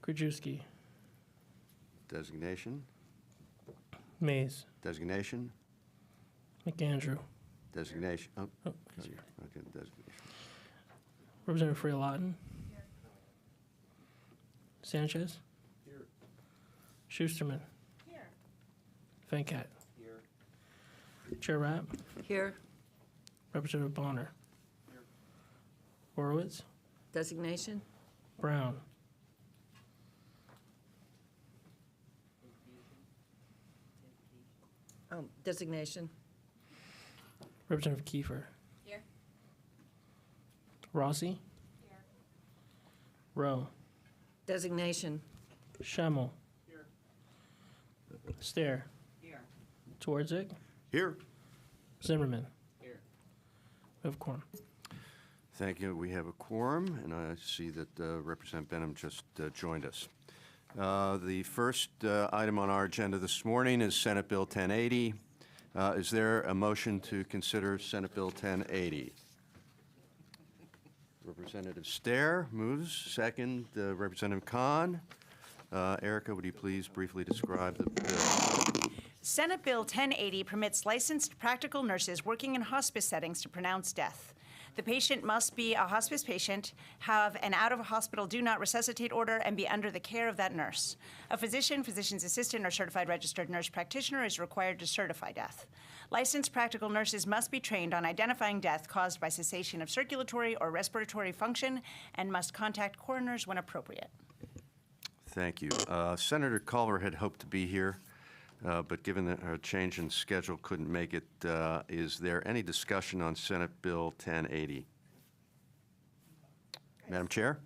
Krajewski. Designation. Mays. Designation. McAndrew. Designation. Oh, Oh, okay, designation. Representative Freelawton. Sanchez. Schusterman. Venkat. Chair Rapp. Here. Representative Bonner. Horowitz. Designation. Brown. Designation. Representative Kiefer. Here. Rossi. Rowe. Designation. Schemmel. Stair. Twardzik. Here. Zimmerman. We have quorum. Thank you. We have a quorum, and I see that Representative Benham just joined us. The first item on our agenda this morning is Senate Bill 1080. Is there a motion to consider Senate Bill 1080? Representative Stair moves. Second, Representative Khan. Erica, would you please briefly describe the bill? Senate Bill 1080 permits licensed practical nurses working in hospice settings to pronounce death. The patient must be a hospice patient, have an out-of-hospital do not resuscitate order, and be under the care of that nurse. A physician, physician's assistant, or certified registered nurse practitioner is required to certify death. Licensed practical nurses must be trained on identifying death caused by cessation of circulatory or respiratory function and must contact coroners when appropriate. Thank you. Senator Culver had hoped to be here, but given that her change in schedule couldn't make it, is there any discussion on Senate Bill 1080? Madam Chair?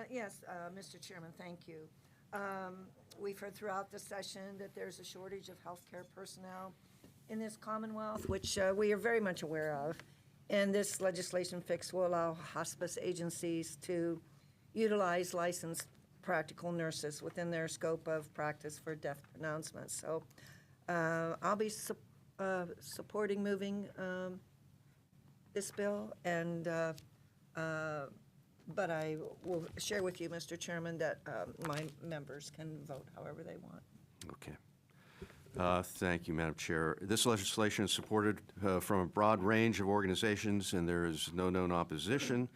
Yes, Mr. Chairman, thank you. We've heard throughout the session that there's a shortage of healthcare personnel in this Commonwealth, which we are very much aware of. And this legislation fix will allow hospice agencies to utilize licensed practical nurses within their scope of practice for death pronouncements. So I'll be supporting moving this bill, and but I will share with you, Mr. Chairman, that my members can vote however they want. Okay. Thank you, Madam Chair. This legislation is supported from a broad range of organizations, and there is no known opposition.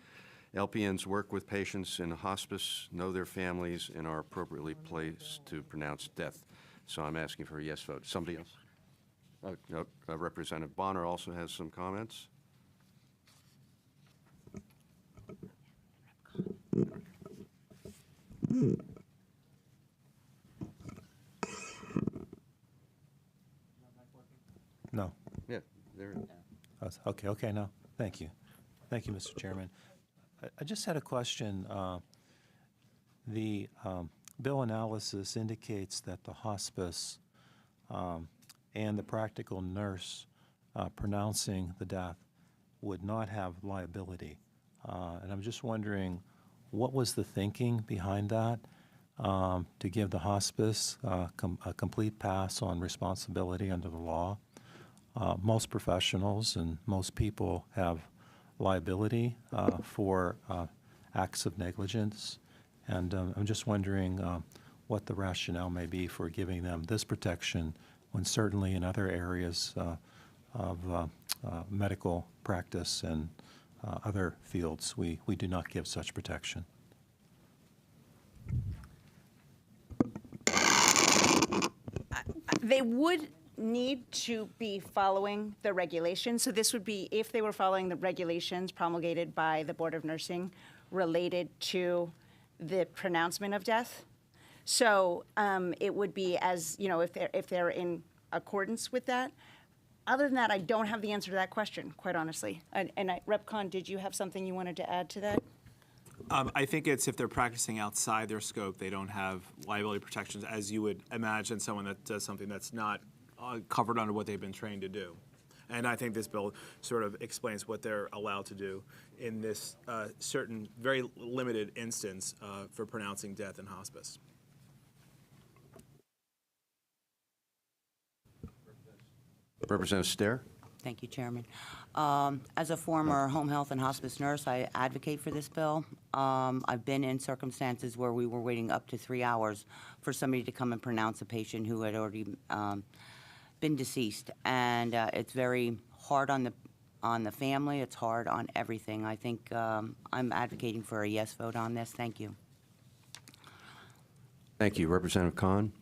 LPNs work with patients in hospice, know their families, and are appropriately placed to pronounce death. So I'm asking for a yes vote. Somebody else? No, Representative Bonner also has some comments. No. Yeah, there. Okay, no. Thank you. Thank you, Mr. Chairman. I just had a question. The bill analysis indicates that the hospice and the practical nurse pronouncing the death would not have liability. And I'm just wondering, what was the thinking behind that to give the hospice a complete pass on responsibility under the law? Most professionals and most people have liability for acts of negligence, and I'm just wondering what the rationale may be for giving them this protection when certainly in other areas of medical practice and other fields we do not give such protection. They would need to be following the regulations. So this would be if they were following the regulations promulgated by the Board of Nursing related to the pronouncement of death. So it would be as, you know, if they're in accordance with that. Other than that, I don't have the answer to that question, quite honestly. Rep. Khan, did you have something you wanted to add to that? I think it's if they're practicing outside their scope, they don't have liability protections, as you would imagine someone that does something that's not covered under what they've been trained to do. And I think this bill sort of explains what they're allowed to do in this certain, very limited instance for pronouncing death in hospice. Representative Stair? Thank you, Chairman. As a former home health and hospice nurse, I advocate for this bill. I've been in circumstances where we were waiting up to 3 hours for somebody to come and pronounce a patient who had already been deceased. And it's very hard on the family. It's hard on everything. I think I'm advocating for a yes vote on this. Thank you. Thank you. Representative Khan?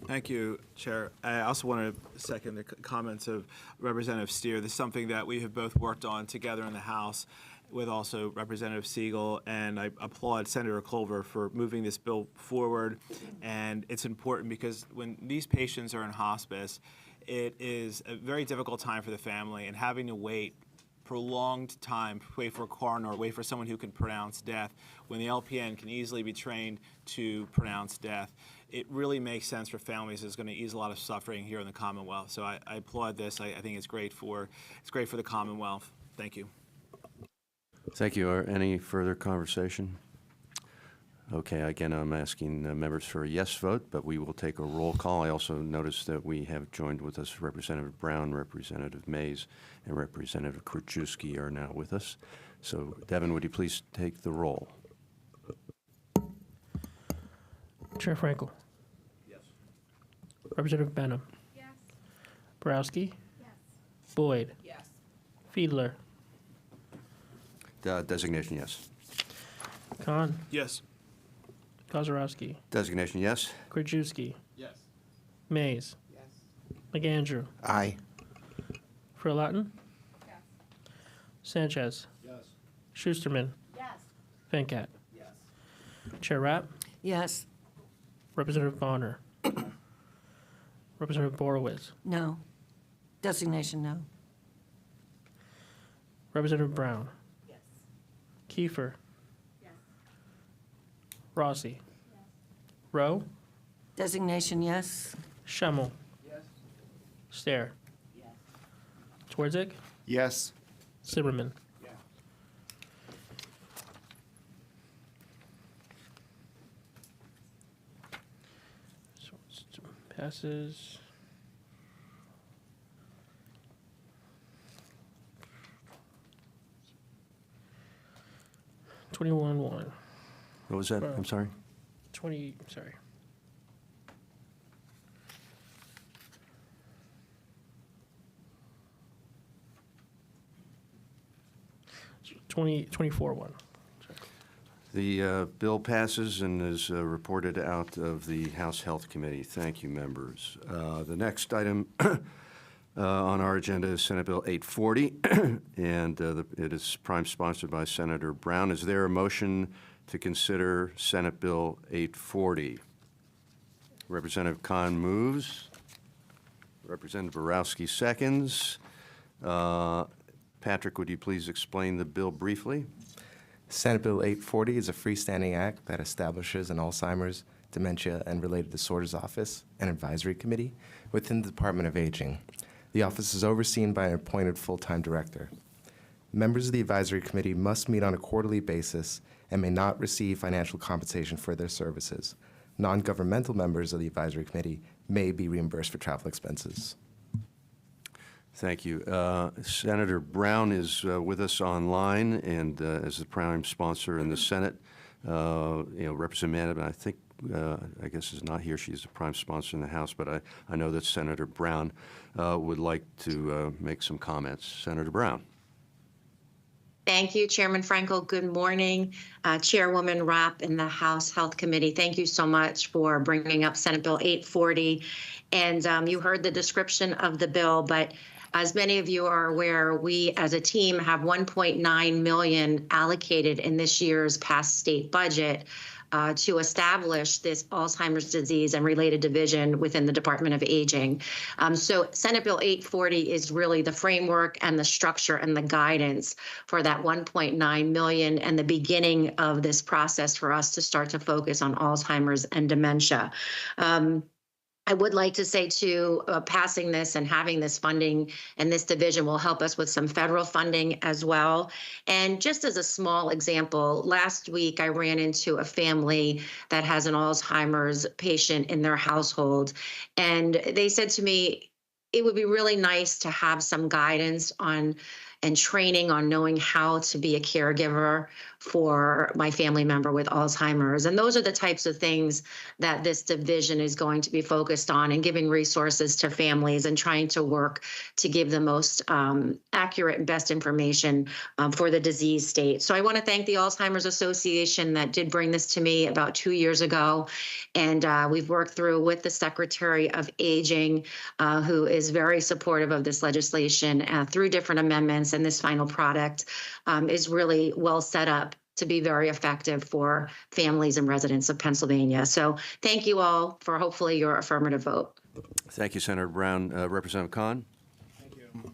Thank you, Chair. I also want to second the comments of Representative Steer. This is something that we have both worked on together in the House with also Representative Siegel, and I applaud Senator Culver for moving this bill forward. And it's important because when these patients are in hospice, it is a very difficult time for the family, and having to wait prolonged time, wait for a coroner, wait for someone who can pronounce death, when the LPN can easily be trained to pronounce death. It really makes sense for families. It's going to ease a lot of suffering here in the Commonwealth. So I applaud this. I think it's great for the Commonwealth. Thank you. Thank you. Any further conversation? Okay, again, I'm asking members for a yes vote, but we will take a roll call. I also noticed that we have joined with us Representative Brown, Representative Mays, and Representative Krajewski are now with us. So, Devin, would you please take the roll? Chair Frankel. Yes. Representative Benham. Yes. Borowski. Yes. Boyd. Yes. Fiedler. Designation yes. Khan. Yes. Kozarowski. Designation yes. Krajewski. Yes. Mays. Yes. McAndrew. Aye. Furlaton. Yes. Sanchez. Yes. Schusterman. Yes. Venkat. Yes. Chair Rapp. Yes. Representative Bonner. Representative Borowitz. No. Designation no. Representative Brown. Yes. Kiefer. Yes. Rossi. Yes. Rowe. Designation yes. Schemmel. Yes. Stare. Yes. Twardzik. Yes. Zimmerman. Yeah. So passes. Twenty-one, one. What was that? I'm sorry. 20, sorry. 24-1. The bill passes and is reported out of the House Health Committee. Thank you, members. The next item on our agenda is Senate Bill 840, and it is prime sponsored by Senator Brown. Is there a motion to consider Senate Bill 840? Representative Khan moves. Representative Borowski seconds. Patrick, would you please explain the bill briefly? Senate Bill 840 is a freestanding act that establishes an Alzheimer's, dementia, and related disorders office and advisory committee within the Department of Aging. The office is overseen by an appointed full-time director. Members of the advisory committee must meet on a quarterly basis and may not receive financial compensation for their services. Non-governmental members of the advisory committee may be reimbursed for travel expenses. Thank you. Senator Brown is with us online and as the prime sponsor in the Senate. Representative, I think, I guess is not here. She's the prime sponsor in the House, but I know that Senator Brown would like to make some comments. Senator Brown. Thank you, Chairman Frankel. Good morning, Chairwoman Rapp in the House Health Committee. Thank you so much for bringing up Senate Bill 840. And you heard the description of the bill, but as many of you are aware, we as a team have $1.9 million allocated in this year's past state budget to establish this Alzheimer's disease and related division within the Department of Aging. So Senate Bill 840 is really the framework and the structure and the guidance for that $1.9 million and the beginning of this process for us to start to focus on Alzheimer's and dementia. I would like to say, too, passing this and having this funding and this division will help us with some federal funding as well. And just as a small example, last week I ran into a family that has an Alzheimer's patient in their household, and they said to me, it would be really nice to have some guidance on and training on knowing how to be a caregiver for my family member with Alzheimer's. And those are the types of things that this division is going to be focused on, and giving resources to families and trying to work to give the most accurate and best information for the disease state. So I want to thank the Alzheimer's Association that did bring this to me about 2 years ago. And we've worked through with the Secretary of Aging, who is very supportive of this legislation through different amendments. And this final product is really well set up to be very effective for families and residents of Pennsylvania. So thank you all for hopefully your affirmative vote. Thank you, Senator Brown. Representative Khan?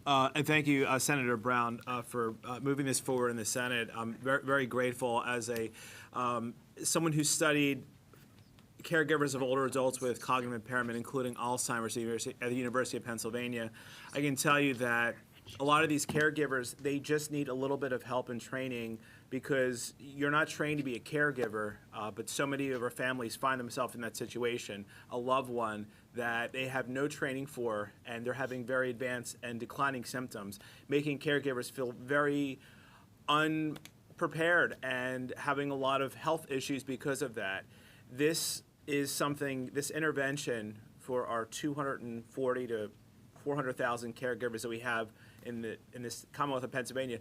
And thank you, Senator Brown, for moving this forward in the Senate. I'm very, very grateful as a someone who studied caregivers of older adults with cognitive impairment, including Alzheimer's at the University of Pennsylvania. I can tell you that a lot of these caregivers, they just need a little bit of help and training, because you're not trained to be a caregiver, but so many of our families find themselves in that situation, a loved one that they have no training for, and they're having very advanced and declining symptoms, making caregivers feel very unprepared and having a lot of health issues because of that. This is something, this intervention for our 240 to 400,000 caregivers that we have in this Commonwealth of Pennsylvania,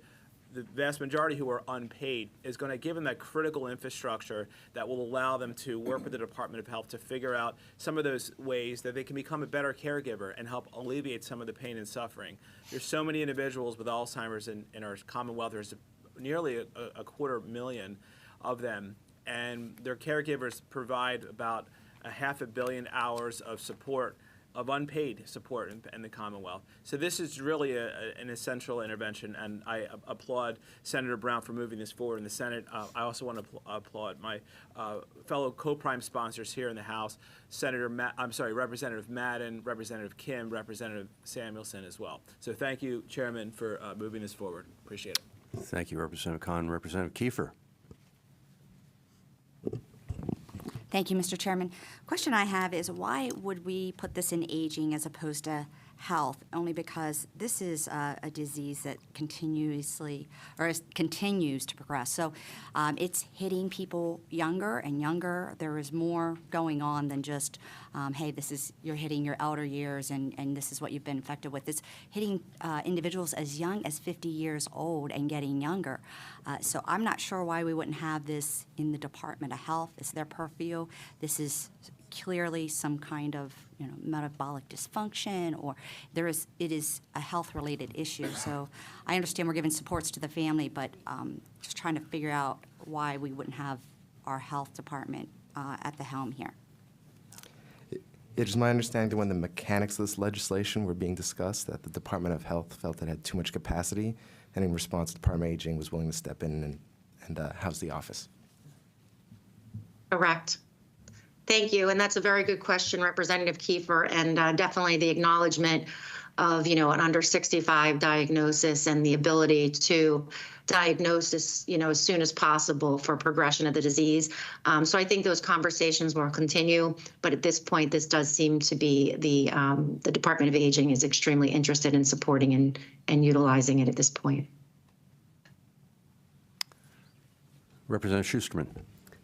the vast majority who are unpaid, is going to give them that critical infrastructure that will allow them to work with the Department of Health to figure out some of those ways that they can become a better caregiver and help alleviate some of the pain and suffering. There's so many individuals with Alzheimer's in our Commonwealth. There's nearly a 250,000 of them, and their caregivers provide about 500 million hours of support, of unpaid support in the Commonwealth. So this is really an essential intervention, and I applaud Senator Brown for moving this forward in the Senate. I also want to applaud my fellow co-prime sponsors here in the House, Representative Madden, Representative Kim, Representative Samuelson as well. So thank you, Chairman, for moving this forward. Appreciate it. Thank you, Representative Khan. Representative Kiefer? Thank you, Mr. Chairman. Question I have is, why would we put this in aging as opposed to health? Only because this is a disease that continues to progress. So it's hitting people younger and younger. There is more going on than just, hey, you're hitting your elder years and this is what you've been infected with. It's hitting individuals as young as 50 years old and getting younger. So I'm not sure why we wouldn't have this in the Department of Health. It's their purview. This is clearly some kind of metabolic dysfunction, or it is a health-related issue. So I understand we're giving supports to the family, but just trying to figure out why we wouldn't have our health department at the helm here. It is my understanding that when the mechanics of this legislation were being discussed, that the Department of Health felt it had too much capacity, and in response, the Department of Aging was willing to step in and house the office. Correct. Thank you. And that's a very good question, Representative Kiefer, and definitely the acknowledgement of, an under 65 diagnosis and the ability to diagnose this, as soon as possible for progression of the disease. So I think those conversations will continue. But at this point, this does seem to be the Department of Aging is extremely interested in supporting and utilizing it at this point. Representative Schusterman.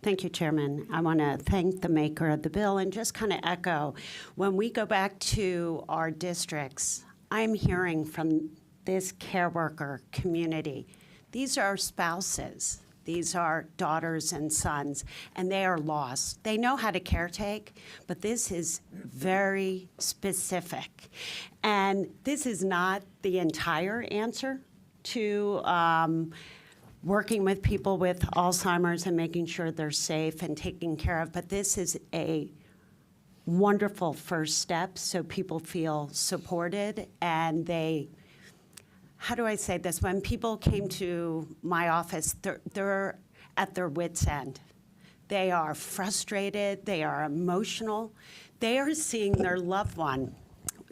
Thank you, Chairman. I want to thank the maker of the bill and just kind of echo, when we go back to our districts, I'm hearing from this care worker community, these are spouses, these are daughters and sons, and they are lost. They know how to caretake, but this is very specific. And this is not the entire answer to working with people with Alzheimer's and making sure they're safe and taken care of. But this is a wonderful first step so people feel supported and they, how do I say this? When people came to my office, they're at their wits' end. They are frustrated, they are emotional. They are seeing their loved one,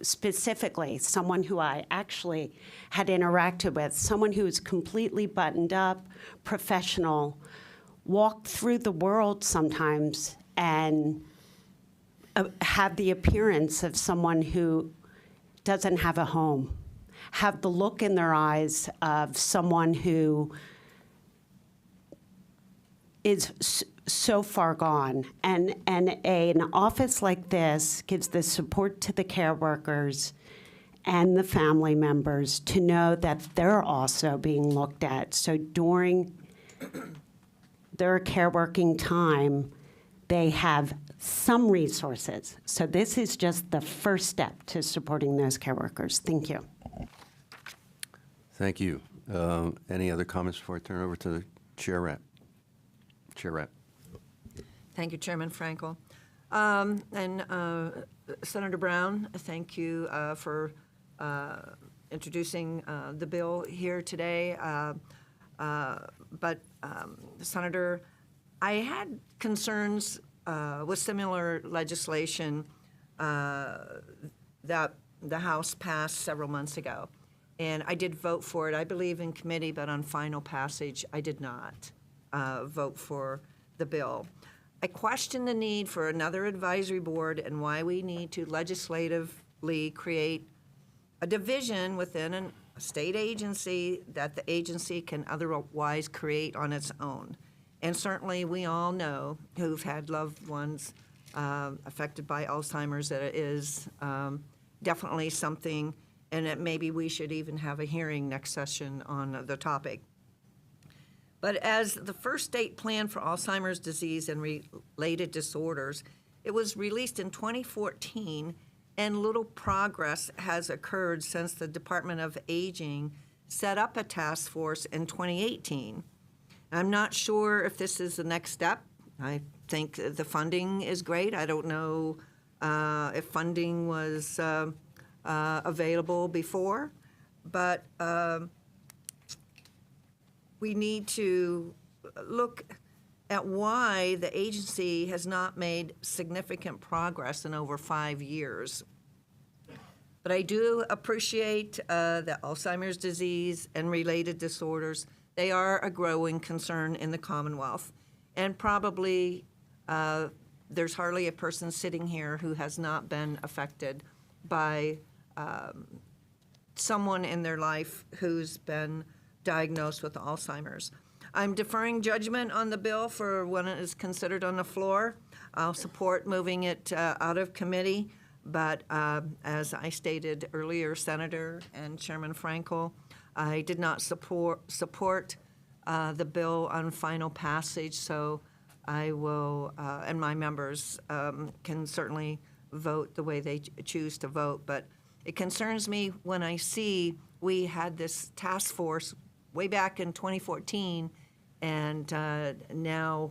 specifically someone who I actually had interacted with, someone who's completely buttoned up, professional, walk through the world sometimes and have the appearance of someone who doesn't have a home. have the look in their eyes of someone who is so far gone. And an office like this gives the support to the care workers and the family members to know that they're also being looked at. So during their care working time, they have some resources. So this is just the first step to supporting those care workers. Thank you. Thank you. Any other comments before I turn it over to the Chair Rapp? Chair Rapp. Thank you, Chairman Frankel. Senator Brown, thank you for introducing the bill here today. Senator, I had concerns with similar legislation that the House passed several months ago. And I did vote for it, I believe, in committee, but on final passage, I did not vote for the bill. I question the need for another advisory board and why we need to legislatively create a division within a state agency that the agency can otherwise create on its own. And certainly, we all know who've had loved ones affected by Alzheimer's that it is definitely something, and that maybe we should even have a hearing next session on the topic. But as the first state plan for Alzheimer's disease and related disorders, it was released in 2014, and little progress has occurred since the Department of Aging set up a task force in 2018. I'm not sure if this is the next step. I think the funding is great. I don't know if funding was available before, but we need to look at why the agency has not made significant progress in over 5 years. But I do appreciate that Alzheimer's disease and related disorders, they are a growing concern in the Commonwealth. And probably there's hardly a person sitting here who has not been affected by someone in their life who's been diagnosed with Alzheimer's. I'm deferring judgment on the bill for when it is considered on the floor. I'll support moving it out of committee, but as I stated earlier, Senator and Chairman Frankel, I did not support the bill on final passage, so I will, and my members can certainly vote the way they choose to vote, but it concerns me when I see we had this task force way back in 2014, and now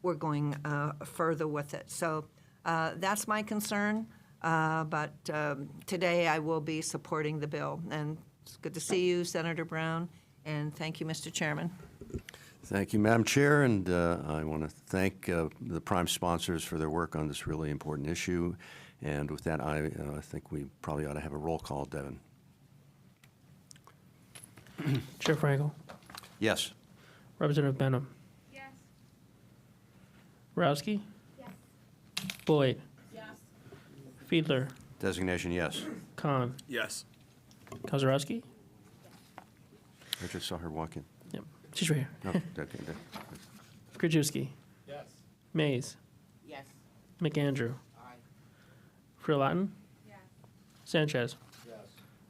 we're going further with it. So that's my concern, but today I will be supporting the bill. And it's good to see you, Senator Brown, and thank you, Mr. Chairman. Thank you, Madam Chair, and I want to thank the prime sponsors for their work on this really important issue. And with that, I think we probably ought to have a roll call, Devin. Chair Frankel. Yes. Representative Benham. Yes. Borowski. Yes. Boyd. Yes. Fiedler. Designation, yes. Khan. Yes. Kozarowski. I just saw her walk in. Yep. She's right here. No, okay. Krajewski. Yes. Mays. Yes. McAndrew. Aye. Freelatin. Yes. Sanchez. Yes.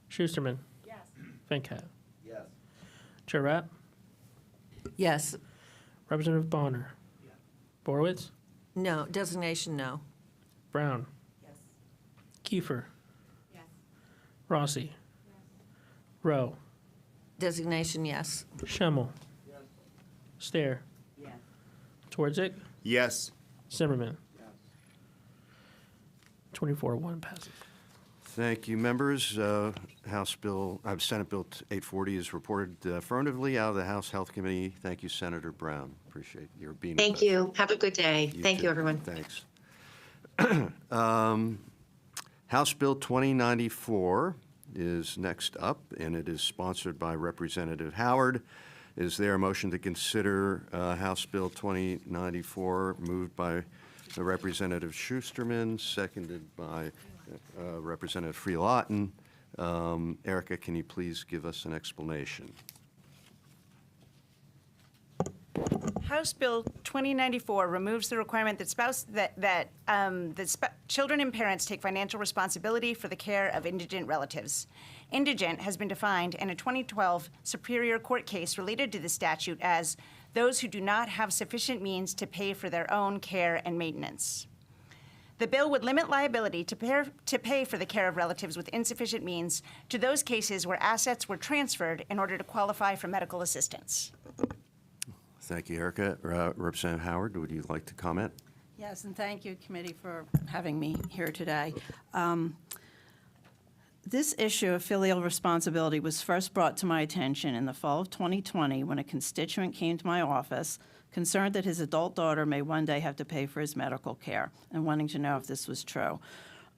Schusterman. Yes. Venkat. Yes. Chair Rapp. Yes. Representative Bonner. Borowitz. No. Designation, no. Brown. Yes. Kiefer. Yes. Rossi. Rowe. Designation, yes. Schemmel. Yes. Stair. Yes. Twardzik. Yes. Zimmerman. 24-1 passes. Thank you, members. Senate Bill 840 is reported affirmatively out of the House Health Committee. Thank you, Senator Brown. Appreciate your being with us. Thank you. Have a good day. Thank too. you, everyone. Thanks. House Bill 2094 is next up, and it is sponsored by Representative Howard. Is there a motion to consider House Bill 2094, moved by Representative Schusterman, seconded by Representative Freelatin, Erica, can you please give us an explanation? House Bill 2094 removes the requirement that children and parents take financial responsibility for the care of indigent relatives. Indigent has been defined in a 2012 Superior Court case related to the statute as those who do not have sufficient means to pay for their own care and maintenance. The bill would limit liability to pay for the care of relatives with insufficient means to those cases where assets were transferred in order to qualify for medical assistance. Thank you, Erica. Representative Howard, would you like to comment? Yes, and thank you, committee, for having me here today. This issue of filial responsibility was first brought to my attention in the fall of 2020 when a constituent came to my office concerned that his adult daughter may one day have to pay for his medical care and wanting to know if this was true.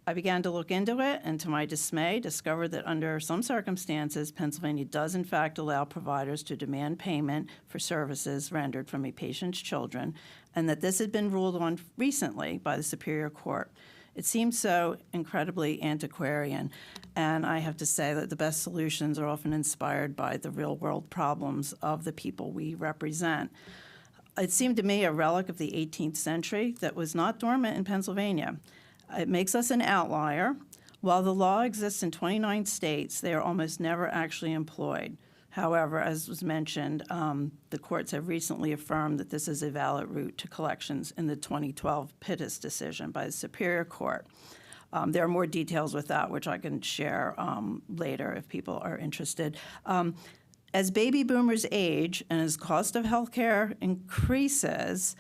I began to look into it and to my dismay discovered that under some circumstances, Pennsylvania does in fact allow providers to demand payment for services rendered from a patient's children, and that this had been ruled on recently by the Superior Court. It seems so incredibly antiquarian, and I have to say that the best solutions are often inspired by the real-world problems of the people we represent. It seemed to me a relic of the 18th century that was not dormant in Pennsylvania. It makes us an outlier. While the law exists in 29 states, they are almost never actually employed. However, as was mentioned, the courts have recently affirmed that this is a valid route to collections in the 2012 Pittis decision by the Superior Court. There are more details with that, which I can share later if people are interested. As baby boomers age and as cost of health care increases,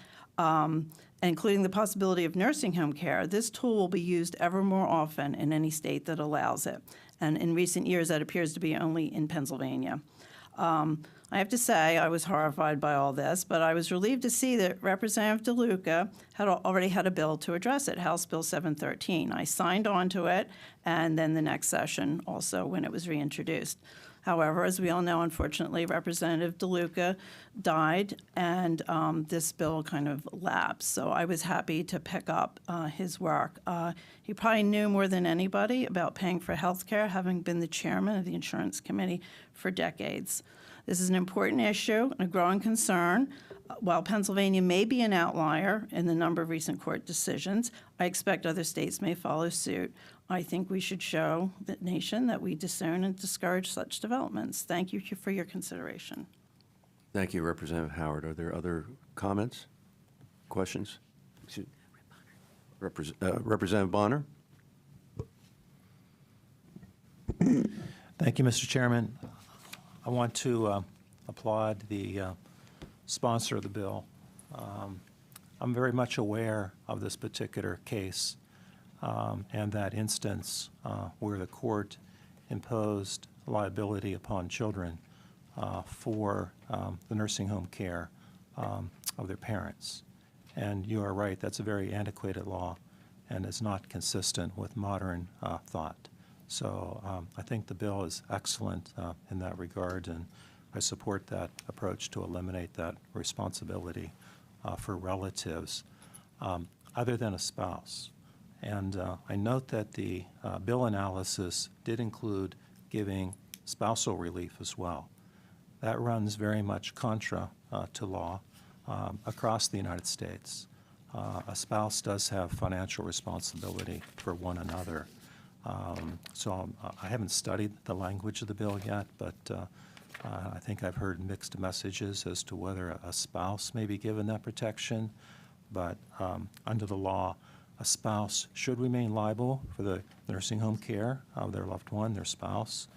including the possibility of nursing home care, this tool will be used ever more often in any state that allows it. And in recent years, that appears to be only in Pennsylvania. I have to say I was horrified by all this, but I was relieved to see that Representative DeLuca had already had a bill to address it, House Bill 713. I signed on to it, and then the next session also when it was reintroduced. However, as we all know, unfortunately, Representative DeLuca died, and this bill kind of lapsed. So I was happy to pick up his work. He probably knew more than anybody about paying for health care, having been the chairman of the Insurance Committee for decades. This is an important issue and a growing concern. While Pennsylvania may be an outlier in the number of recent court decisions, I expect other states may follow suit. I think we should show the nation that we discern and discourage such developments. Thank you for your consideration. Thank you, Representative Howard. Are there other comments, questions? Representative Bonner? Thank you, Mr. Chairman. I want to applaud the sponsor of the bill. I'm very much aware of this particular case and that instance where the court imposed liability upon children for the nursing home care of their parents. And you are right, that's a very antiquated law and is not consistent with modern thought. So I think the bill is excellent in that regard, and I support that approach to eliminate that responsibility for relatives other than a spouse. And I note that the bill analysis did include giving spousal relief as well. That runs very much contra to law across the United States. A spouse does have financial responsibility for one another. So I haven't studied the language of the bill yet, but I think I've heard mixed messages as to whether a spouse may be given that protection. But under the law, a spouse should remain liable for the nursing home care of their loved one, their spouse.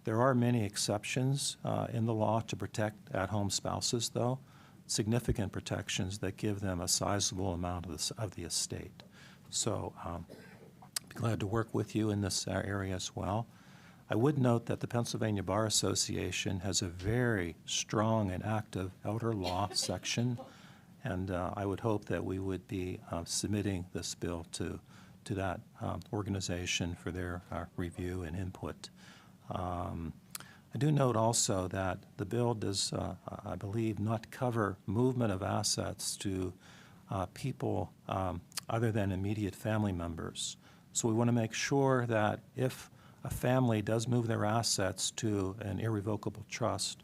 There are many exceptions in the law to protect at-home spouses, though, significant protections that give them a sizable amount of the estate. So I'd be glad to work with you in this area as well. I would note that the Pennsylvania Bar Association has a very strong and active elder law section, and I would hope that we would be submitting this bill to that organization for their review and input. I do note also that the bill does, I believe, not cover movement of assets to people other than immediate family members. So we want to make sure that if a family does move their assets to an irrevocable trust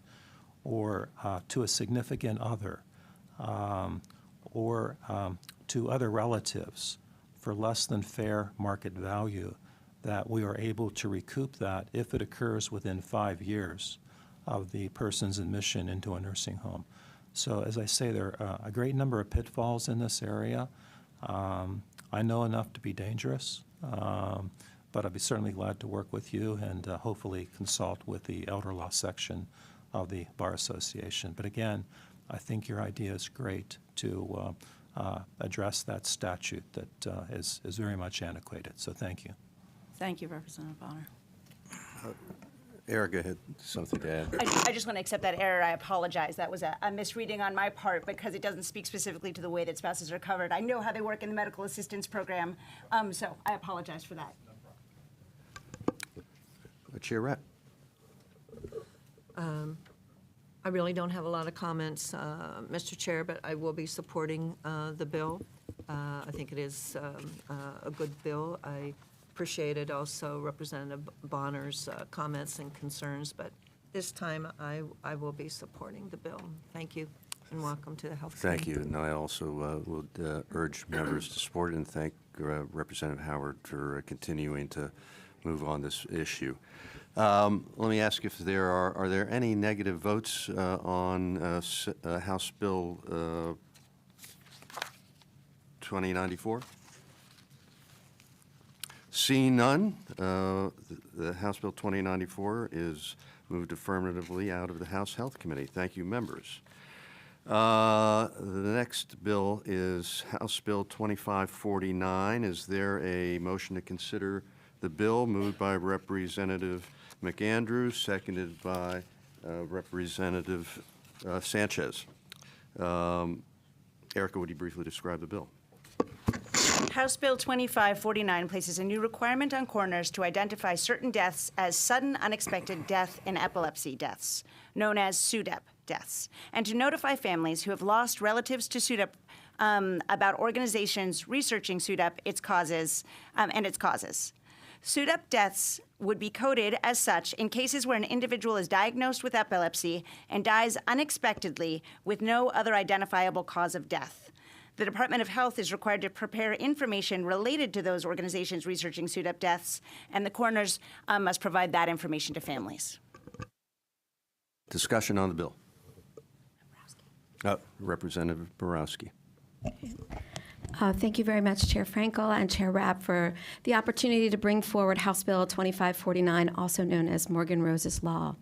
or to a significant other or to other relatives for less than fair market value, that we are able to recoup that if it occurs within 5 years of the person's admission into a nursing home. So as I say, there are a great number of pitfalls in this area. I know enough to be dangerous, but I'd be certainly glad to work with you and hopefully consult with the elder law section of the Bar Association. But again, I think your idea is great to address that statute that is very much antiquated. So thank you. Thank you, Representative Bonner. Erica had something to add. I just want to accept that error. I apologize. That was a misreading on my part because it doesn't speak specifically to the way that spouses are covered. I know how they work in the medical assistance program, so I apologize for that. Chair Rapp. I really don't have a lot of comments, Mr. Chair, but I will be supporting the bill. I think it is a good bill. I appreciated also Representative Bonner's comments and concerns, but this time I will be supporting the bill. Thank you, and welcome to the Health Committee. Thank you, and I also would urge members to support it and thank Representative Howard for continuing to move on this issue. Let me ask if there are there any negative votes on House Bill 2094? Seeing none, the House Bill 2094 is moved affirmatively out of the House Health Committee. Thank you, members. The next bill is House Bill 2549. Is there a motion to consider the bill moved by Representative McAndrews, seconded by Representative Sanchez? Erica, would you briefly describe the bill? House Bill 2549 places a new requirement on coroners to identify certain deaths as sudden unexpected death in epilepsy deaths, known as SUDEP deaths, and to notify families who have lost relatives to SUDEP about organizations researching SUDEP, its causes, and its causes. SUDEP deaths would be coded as such in cases where an individual is diagnosed with epilepsy and dies unexpectedly with no other identifiable cause of death. The Department of Health is required to prepare information related to those organizations researching SUDEP deaths, and the coroners must provide that information to families. Discussion on the bill. Representative Borowski. Thank you very much, Chair Frankel and Chair Rapp, for the opportunity to bring forward House Bill 2549, also known as Morgan Rose's Law.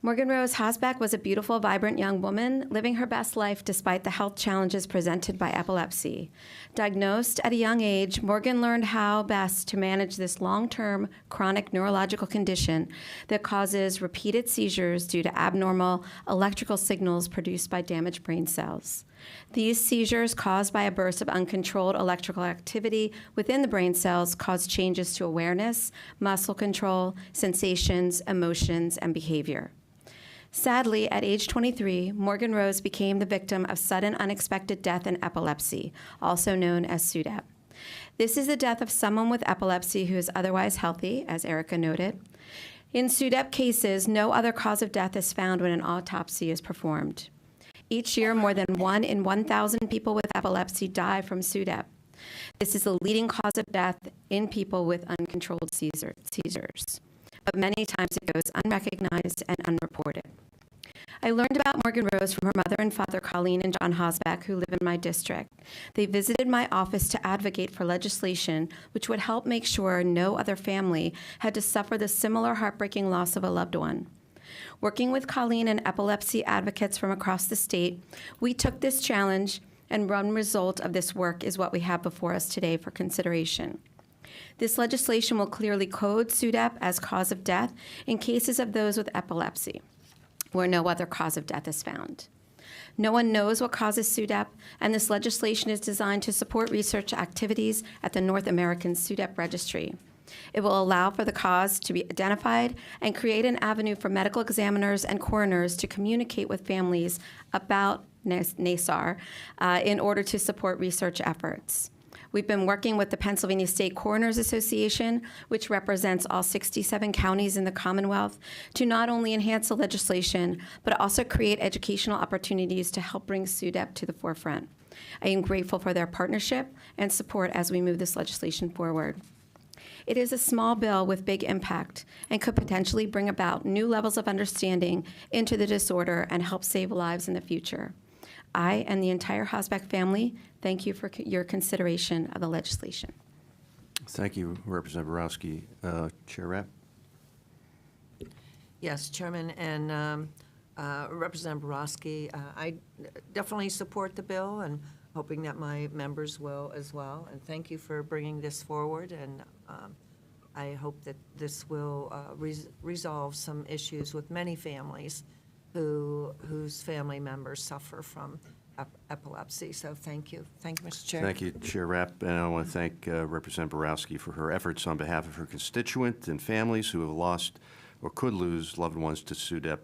Morgan Rose Hosbeck was a beautiful, vibrant young woman living her best life despite the health challenges presented by epilepsy. Diagnosed at a young age, Morgan learned how best to manage this long-term chronic neurological condition that causes repeated seizures due to abnormal electrical signals produced by damaged brain cells. These seizures, caused by a burst of uncontrolled electrical activity within the brain cells, cause changes to awareness, muscle control, sensations, emotions, and behavior. Sadly, at age 23, Morgan Rose became the victim of sudden unexpected death in epilepsy, also known as SUDEP. This is the death of someone with epilepsy who is otherwise healthy, as Erica noted. In SUDEP cases, no other cause of death is found when an autopsy is performed. Each year, more than 1 in 1,000 people with epilepsy die from SUDEP. This is the leading cause of death in people with uncontrolled seizures. But many times it goes unrecognized and unreported. I learned about Morgan Rose from her mother and father, Colleen and John Hosbeck, who live in my district. They visited my office to advocate for legislation which would help make sure no other family had to suffer the similar heartbreaking loss of a loved one. Working with Colleen and epilepsy advocates from across the state, we took this challenge, and one result of this work is what we have before us today for consideration. This legislation will clearly code SUDEP as cause of death in cases of those with epilepsy, where no other cause of death is found. No one knows what causes SUDEP, and this legislation is designed to support research activities at the North American SUDEP Registry. It will allow for the cause to be identified and create an avenue for medical examiners and coroners to communicate with families about NASAR in order to support research efforts. We've been working with the Pennsylvania State Coroners Association, which represents all 67 counties in the Commonwealth, to not only enhance the legislation, but also create educational opportunities to help bring SUDEP to the forefront. I am grateful for their partnership and support as we move this legislation forward. It is a small bill with big impact and could potentially bring about new levels of understanding into the disorder and help save lives in the future. I and the entire Hosbeck family thank you for your consideration of the legislation. Thank you, Representative Borowski. Chair Rapp? Yes, Chairman and Representative Borowski, I definitely support the bill and hoping that my members will as well. And thank you for bringing this forward. And I hope that this will resolve some issues with many families whose family members suffer from epilepsy. So thank you. Thank you, Mr. Chair. Thank you, Chair Rapp. And I want to thank Representative Borowski for her efforts on behalf of her constituent and families who have lost or could lose loved ones to SUDEP.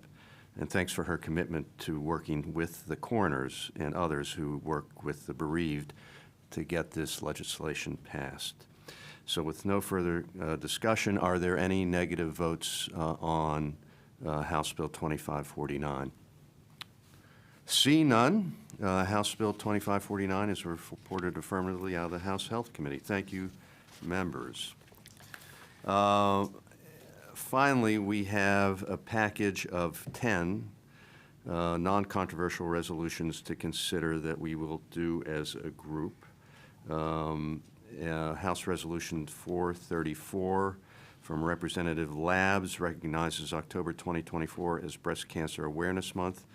And thanks for her commitment to working with the coroners and others who work with the bereaved to get this legislation passed. So with no further discussion, are there any negative votes on House Bill 2549? See none. House Bill 2549 is reported affirmatively out of the House Health Committee. Thank you, members. Finally, we have a package of 10 non-controversial resolutions to consider that we will do as a group. House Resolution 434 from Representative Labs recognizes October 2024 as Breast Cancer Awareness Month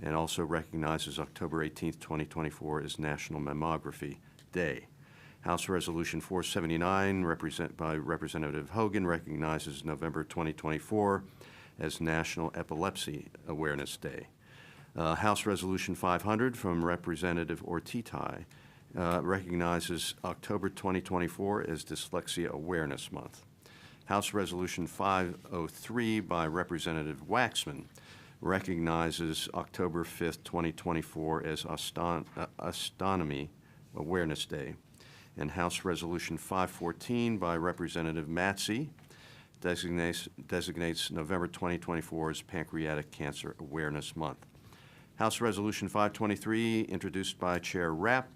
and also recognizes October 18th, 2024 as National Mammography Day. House Resolution 479 by Representative Hogan recognizes November 2024 as National Epilepsy Awareness Day. House Resolution 500 from Representative Ortitai recognizes October 2024 as Dyslexia Awareness Month. House Resolution 503 by Representative Waxman recognizes October 5th, 2024 as Astronomy Awareness Day. And House Resolution 514 by Representative Matzey designates November 2024 as Pancreatic Cancer Awareness Month. House Resolution 523, introduced by Chair Rapp,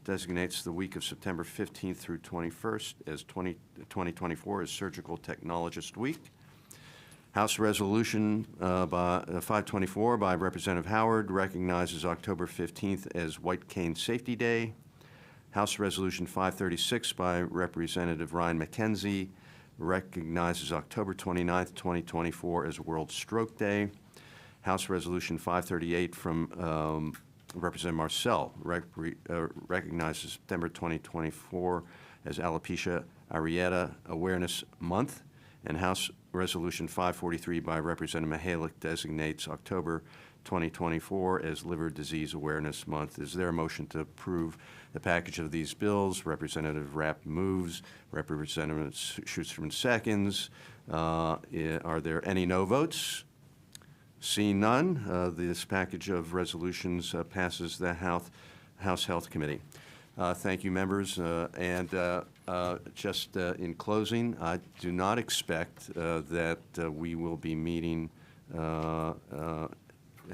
designates the week of September 15th through 21st as 2024 as Surgical Technologist Week. House Resolution 524 by Representative Howard recognizes October 15th as White Cane Safety Day. House Resolution 536 by Representative Ryan McKenzie recognizes October 29th, 2024 as World Stroke Day. House Resolution 538 from Representative Marcel recognizes September 2024 as Alopecia Areata Awareness Month. And House Resolution 543 by Representative Mihalik designates October 2024 as Liver Disease Awareness Month. Is there a motion to approve the package of these bills? Representative Rapp moves. Representative Schusterman seconds. Are there any no votes? Seeing none, this package of resolutions passes the House Health Committee. Thank you, members. Just in closing, I do not expect that we will be meeting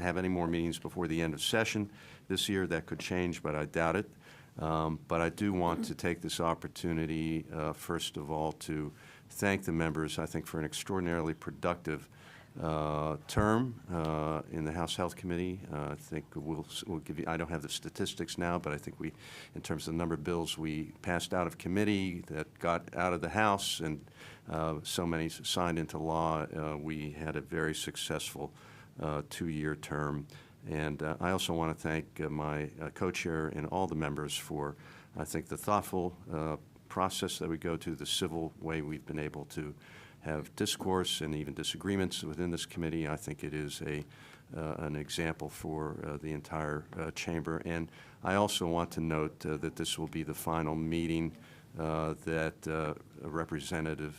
have any more meetings before the end of session this year. That could change, but I doubt it. But I do want to take this opportunity, first of all, to thank the members, I think, for an extraordinarily productive term in the House Health Committee. I think we'll give you, I don't have the statistics now, but I think we, in terms of the number of bills we passed out of committee that got out of the House and so many signed into law, we had a very successful 2-year term. And I also want to thank my co-chair and all the members for, I think, the thoughtful process that we go to, the civil way we've been able to have discourse and even disagreements within this committee. I think it is an example for the entire chamber. And I also want to note that this will be the final meeting that Representative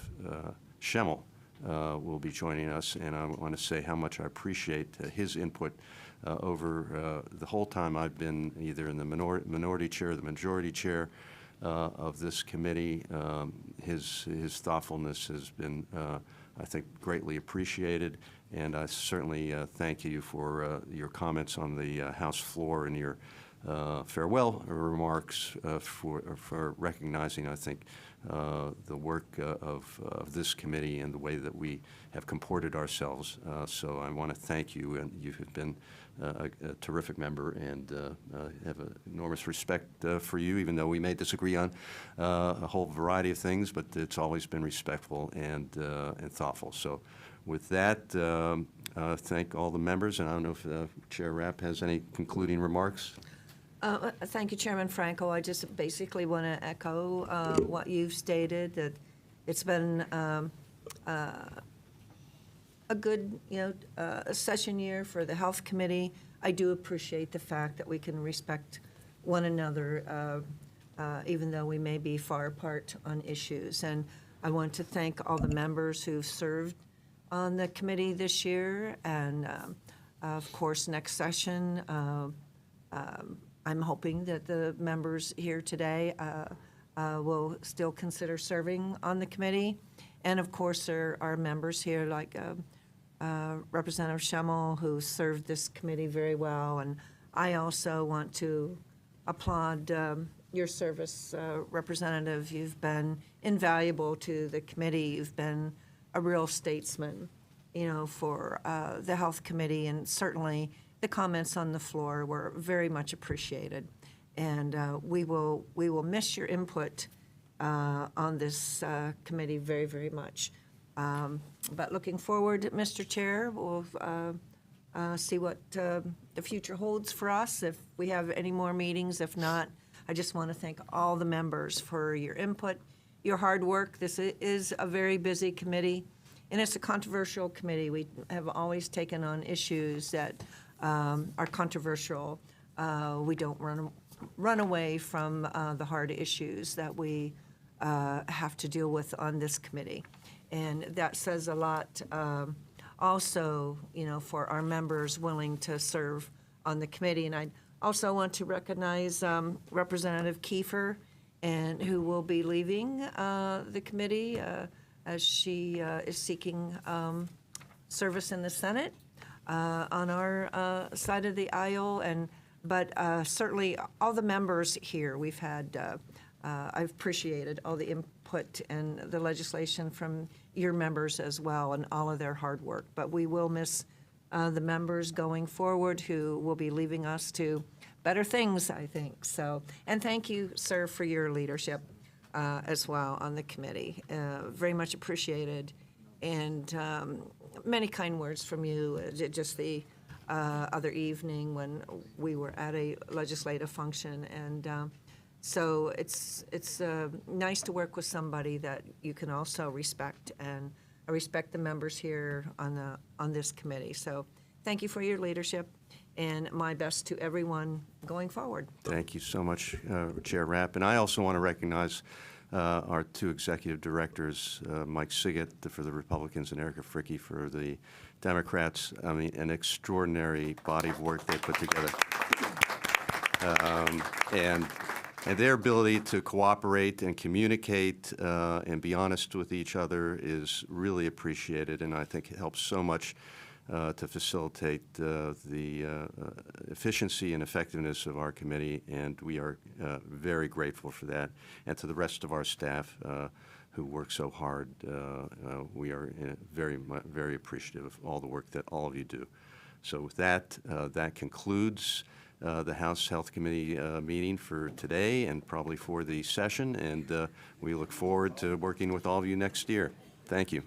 Schemmel will be joining us, and I want to say how much I appreciate his input over the whole time I've been either in the minority chair or the majority chair. of this committee. His thoughtfulness has been, I think, greatly appreciated, and I certainly thank you for your comments on the House floor and your farewell remarks for recognizing, I think, the work of this committee and the way that we have comported ourselves. So I want to thank you, and you have been a terrific member, and have enormous respect for you, even though we may disagree on a whole variety of things, but it's always been respectful and thoughtful. So with that, thank all the members, and I don't know if Chair Rapp has any concluding remarks. Thank you, Chairman Franco. I just basically want to echo what you've stated, that it's been a good, session year for the Health Committee. I do appreciate the fact that we can respect one another, even though we may be far apart on issues. And I want to thank all the members who've served on the committee this year. And of course, next session, I'm hoping that the members here today will still consider serving on the committee. And of course, there are members here like Representative Schemmel, who served this committee very well. And I also want to applaud your service, Representative. You've been invaluable to the committee. You've been a real statesman, for the Health Committee, and certainly the comments on the floor were very much appreciated, and we will miss your input on this committee very, very much. But looking forward, Mr. Chair, we'll see what the future holds for us, if we have any more meetings. If not, I just want to thank all the members for your input, your hard work. This is a very busy committee, and it's a controversial committee. We have always taken on issues that are controversial. We don't run away from the hard issues that we have to deal with on this committee. And that says a lot also, for our members willing to serve on the committee. And I also want to recognize Representative Kiefer, and who will be leaving the committee as she is seeking service in the Senate. On our side of the aisle, but certainly all the members here, we've had, I've appreciated all the input and the legislation from your members as well, and all of their hard work. But we will miss the members going forward, who will be leaving us to better things, I think. So, and thank you, sir, for your leadership as well on the committee. Very much appreciated. And many kind words from you, just the other evening when we were at a legislative function. And so it's nice to work with somebody that you can also respect, and I respect the members here on this committee. So thank you for your leadership, and my best to everyone going forward. Thank you so much, Chair Rapp. And I also want to recognize our two executive directors, Mike Siggett for the Republicans and Erica Fricke for the Democrats. I mean, an extraordinary body of work they put together. And their ability to cooperate and communicate and be honest with each other is really appreciated, and I think it helps so much to facilitate the efficiency and effectiveness of our committee, and we are very grateful for that. And to the rest of our staff who work so hard, we are very appreciative of all the work that all of you do. So with that, that concludes the House Health Committee meeting for today and probably for the session, and we look forward to working with all of you next year. Thank you.